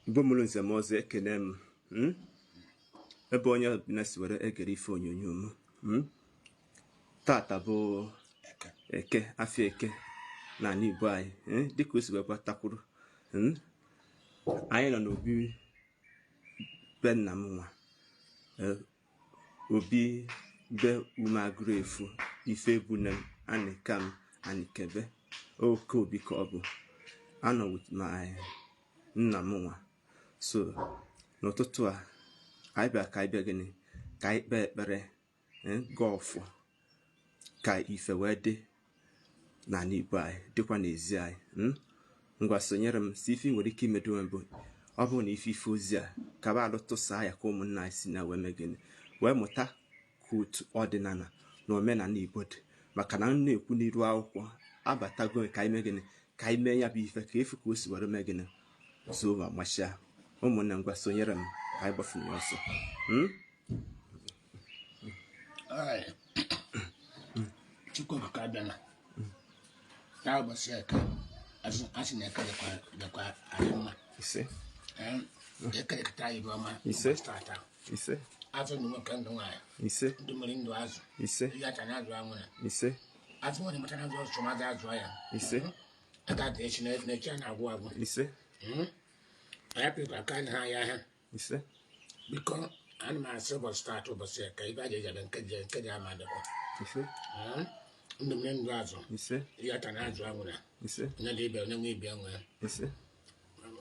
Bomulun Zamoze Kenem, Ebonia Naswere Egeri for you, Tata bo eke, afeke, Nani by, Dicus Weba Takuru, I don't know, Ben Namua, Obi Be Uma Grave, Ife Bunem, and Cam, and Kebe, O Kobe Kobo, I know with my Namua. So, no totua, I back I begin, Kai Bere, golf, Kai Ife Wedde, Nani by, Dupan is I, Ngwasonerem, Sifi would keep me doing boy. Obon if he fuzia, Caballo to Saya common nice in our Megan, where Mota could ordinana, no men and anybody, Macanan kuni wow, Abatago Kai Megan, Kai Maya be if a cave goose were Megan. So, Masha. Omon and Guasoyeram, I bought from you also. Aye. Chico Cabana. Now was sick. As in a the quiet, you see. And the caricature Roma, he said, starter. He said, After no one can do I. He said, The Marine was, He said, yet another one. He said, As one of the was from other dryer. He said, I got the nature and I walk. He said, I have people can't hire. He said, Because I'm myself start over sick. I got it and get your mother. He said, The men was, He said, yet another one. He said, No labor, no me being well. He said,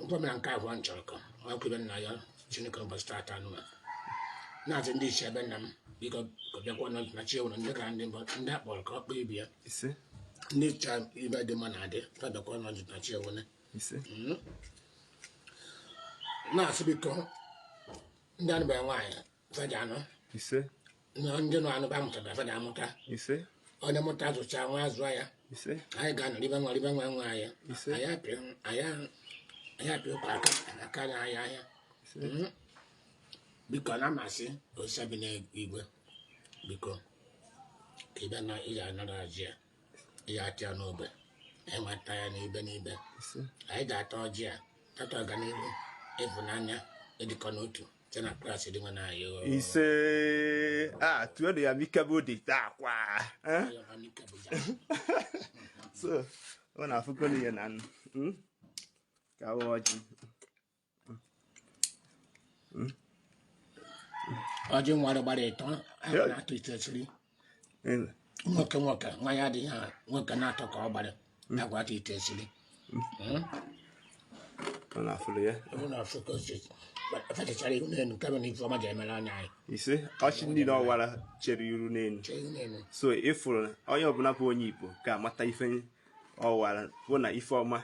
Woman can't one chalk. I couldn't know cynical but start on. Not in this Shabanam, because the one of my children and the grandin, but in that ball cup baby. He said, This time, you buy the money, for the corner of my children. He said, Now, so because done by wine, Fajano. He said, No, you know, I'm about to have a damota. He said, On the motazo chawaz wire. He said, I got living or living one wire. He said, I have to pack and I can't hire. Because I'm asking, or 7 igbo. Because Kibana is another year. Yatia noble. And my tire neighbor. I got all year. That organic, if Nanya, Ediconotu. Then I class it when I. He said, to the amicable data. So, when I forgot you, Nan. Kawaji. I didn't want about it. I don't have to actually. Walker, my idea, what can I talk about it? I got it actually. On a fully, I'm not focused. But if I tell you, coming from a Gemini, you see, I should need all what a cherry name. So if for all your Bonapo, Gamata, or while one I former,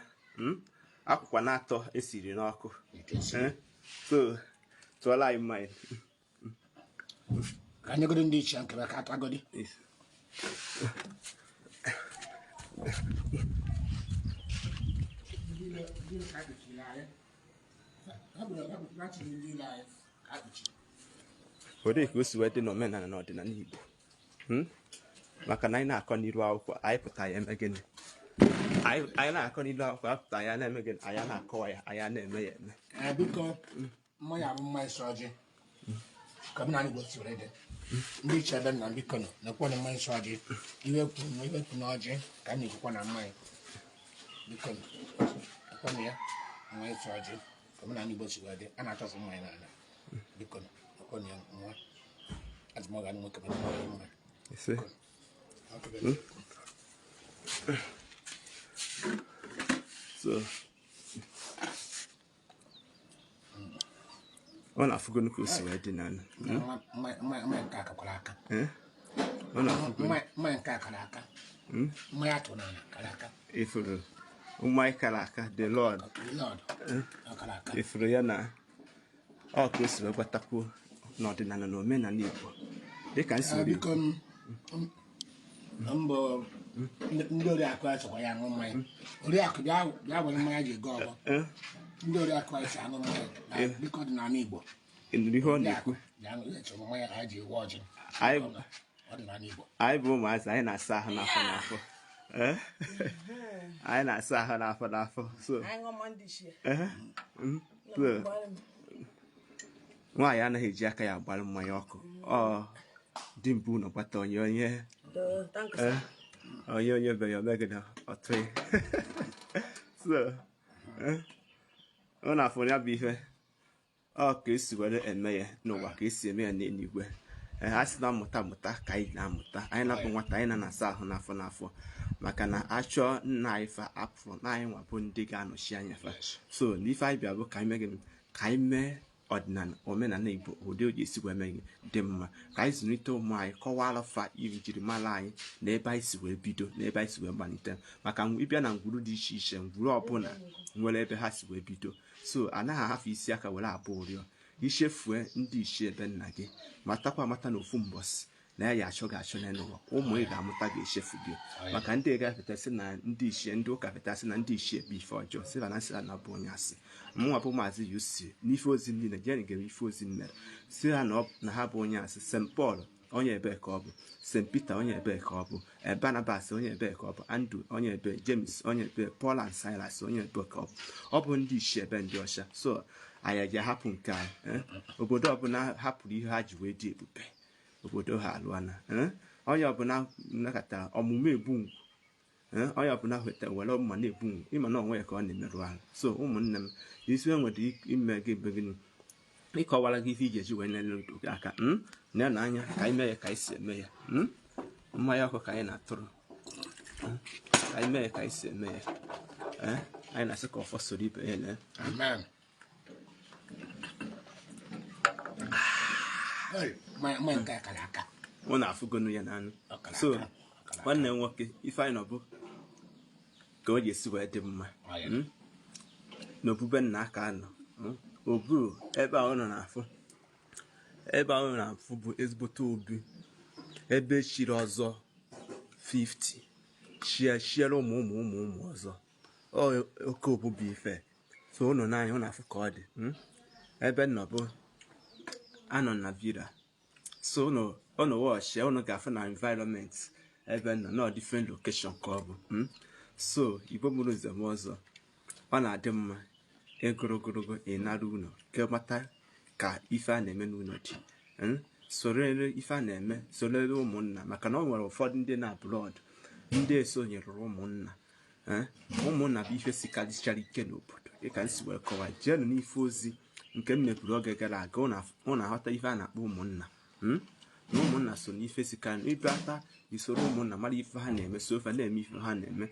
Aquanato is in Arco. So, to allow mine. Can you go in this chunk of a category? For they go to wedding no men and not in an Igbo. Macanina conidua, I put I am again. I like conidua, I am again. I am a coy, I am a man. Because my surgeon. Come on, what's ready. Which I don't know because the one of my surgeon. You have to know, can you one of mine? Because come here, my surgeon. Come on, what's ready. And I talk from mine. Because upon your more as more than what you see. So, on a forgotten course, wedding and my cacacolaka. My cacacolaka. My atonana calaca. If my calaca, the Lord, if Rihanna, all close to Bataku, not in an men and Igbo. They can see become number. Ndo ya kwa so ya ngo mai ori akụbịa ya bụ mmanya ji go ọbọ ndo ya kwa so ngo mai because na Igbo in ho na ku ya ngo so mmanya ha ji wo ọjị ai bụ Maazi anyị na-asa ahụ n'afọ n'afọ anyị na-asa ahụ n'afọ n'afọ so anyị ngo mandi shi nwaanyị anaghị eji aka ya agbalụ mmanya ọkụ dị mbụ ụlọ gbata onye bere omegị na ọtụ so ọ na-afụ ya bụ ihe ka esi were eme ya n'ụwa ka esi eme ya n'eluigwe a sị na mmụta ka anyị na-amụta anyị na-abụ nwata anyị na-asa ahụ n'afọ n'afọ maka na achọọ nna anyị fa apụrụ na anyị nwabụ ndị ga-anọchi anya fa so n'ife anyị bịa bụ ka anyị mee ọdịnala omenala Igbo ụdị o ji esi wee mee dị mma ka anyị zụlite ụmụ anyị kọwara fa njirimara anyị na ebe anyị si wee bido na ebe anyị si wee malite maka ịbịa na ngwuru dị iche iche ngwuru ọbụla nwere ebe ha si wee bido so anaghị ahafụ isi aka were abụ ụrịọ ichefue ndị ichie ebe nna gị matakwa amata na ofu mbọsị na ya achọ ga-achọ n'ụwa ụmụ ị ga-amụta ga-echefu gị maka ndị ga-afetasị na ndị ichie ndị ụka fetasị na ndị ichie bụ ife ọjọọ sị na nsị na bụ onye asị mụnwa bụ Maazi-UC n'ife ozi m niile jee ngere ife ozi m mere si ha na ha bụ onye asị St. Paul onye ebe ka ọ bụ St. Peter onye ebe ka ọ bụ Barnabas onye ebe ka ọ bụ Andrew onye ebe James onye ebe Paul and Silas onye ebe ka ọ bụ ndị ichie ebe ndị ọcha so anyị ji ahapụ nke anyị obodo ọbụla hapụrụ ihe ha ji wee dị ebube obodo ha alụana onye ọbụla nakọtara ọmụmụ egbu ngwu onye ọbụla wetara were mma na-egbu ngwu ịma na onwe ya ka ọ na-emerụ ahụ so ụmụnne m isi nwere ime gị ebe gịnị ịkọwara gị ife iji eji wee nyere udo gị aka na anya ka anyị mee ya ka anyị si eme ya mmanya ọkụ ka anyị na-atụrụ ka anyị mee ya ka anyị si eme ya anyị na-asị ka ọfọ soro ibe ya Amen. ọ na-afụgonu ya n'anụ so nwanne m nwoke ife anyị nọbụ ka o ji esi wee dị mma n'obube nna aka anọ oburu ebe ahụ nọ na-afụ bụ ezigbote obi ebe chiri ọzọ 50 chiere ụmụ ọzọ oke obubu ife so ụnọ n'anya ọ na-afụ ka ọ dị ebe nnọbụ anọ na vira so ụnọ wọchị ụnọ ga-afụ na environment ebe nọ na different location ka ọ bụ so Igbo mụrụ nzem ọzọ ọ na-adị mma egorogorogo ịnara ụlọ ka mata ka ife a na-eme n'ụlọ dị sorere ife a na-eme sorere ụmụnna maka na ọ nwere ụfọdụ ndị na abroad ndị esonyere ụmụnna bụ ife sikarịchara ike n'obodo dịka nsi wee kọwaa jeenụ n'ife ozi nke m meburu oge gara aga ọ na-aghọta ife a na-akpọ ụmụnna na ụmụnna so n'ife sikarị ịbịata isoro ụmụnna mara ife ha na-eme so ofe na-eme ife ha na-eme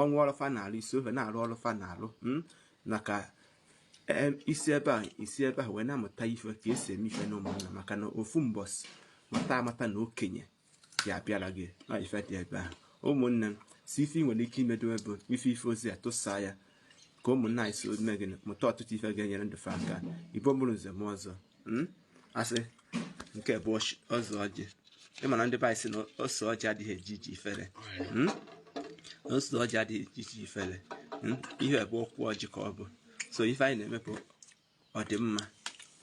ọnwa ọrụfa na-alụ isi ofe na-arụ ọrụfa na-alụ maka isi ebe a wee na-amụta ife ka esi eme ife na ụmụnna maka na ofu mbọsị amata na okenye ya abịara gị na ife dị ebe ahụ ụmụnne m si ife ị nwere ike imedowe bụ ife ozi a tụsaa ya ka ụmụnna anyị so mee gị mụta ọtụtụ ife ga-enyere ndụ fa aka Igbo mụrụ nzem ọzọ asị nke bụ ọzọ ọjị ịmana ndị be anyị sị na ose ọjị adịghị eji ifere ose ọjị adịghị eji ifere ihe bụ okwu ọjị ka ọ bụ so ife anyị na-eme bụ ọdịmma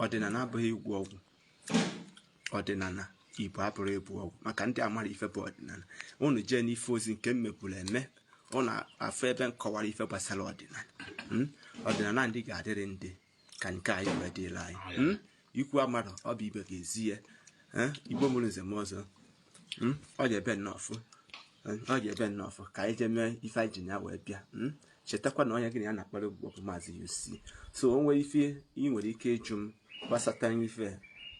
ọdịnala abụghị igwu ọgwụ ọdịnala Igbo abụrụ ebu ọgwụ maka ndị amara ife bụ ọdịnala unu jee n'ife ozi nke mmeburu eme ụnụ afọ ebe nkọwara ife gbasara ọdịnala ndị ga-adịrị ndị ka nke anyị wee dịrị anyị ikwu amadụ ọ bụ ibe ga-ezi ya Igbo mụrụ nzem ọzọ ọ dị ebe nnọọfụ ka anyị jee mee ife anyị ji ya wee bịa chetakwa na onye gị na ya na-akpara ugbo bụ Maazi-UC so o nwere ife ị nwere ike ịjụ m gbasata ife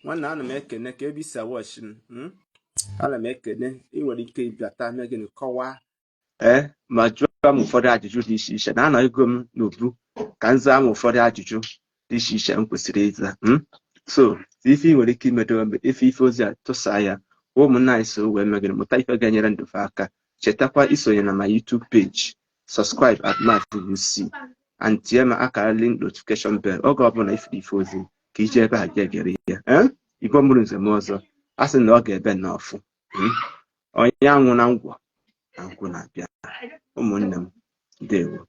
nwanne ana m ekene ka ebe isi awọchi m ana m ekene ị nwere ike ịbịata mee gịnị kọwaa ma jụọ m ụfọdụ ajụjụ dị iche iche na anọ ego m n'obu ka m zaa m ụfọdụ ajụjụ dị iche iche m kwesịrị ịza so ife ị nwere ike imedowe mgbe ife ozi a tụsaa ya ụmụnna anyị so wee mee gịnị mụta ife ga-enyere ndụ fa aka chetakwa isonye na my YouTube page subscribe at Maazi-UC and tie m akara link notification bell oge ọbụla ifere ife ozi ka ije ebe a ga-egere ya Igbo mụrụ nzem ọzọ a sị na ọ ga-ebe n'ọfụ onye anwụ na ngwọ na nkwụ na-abịa ụmụnne m ndewo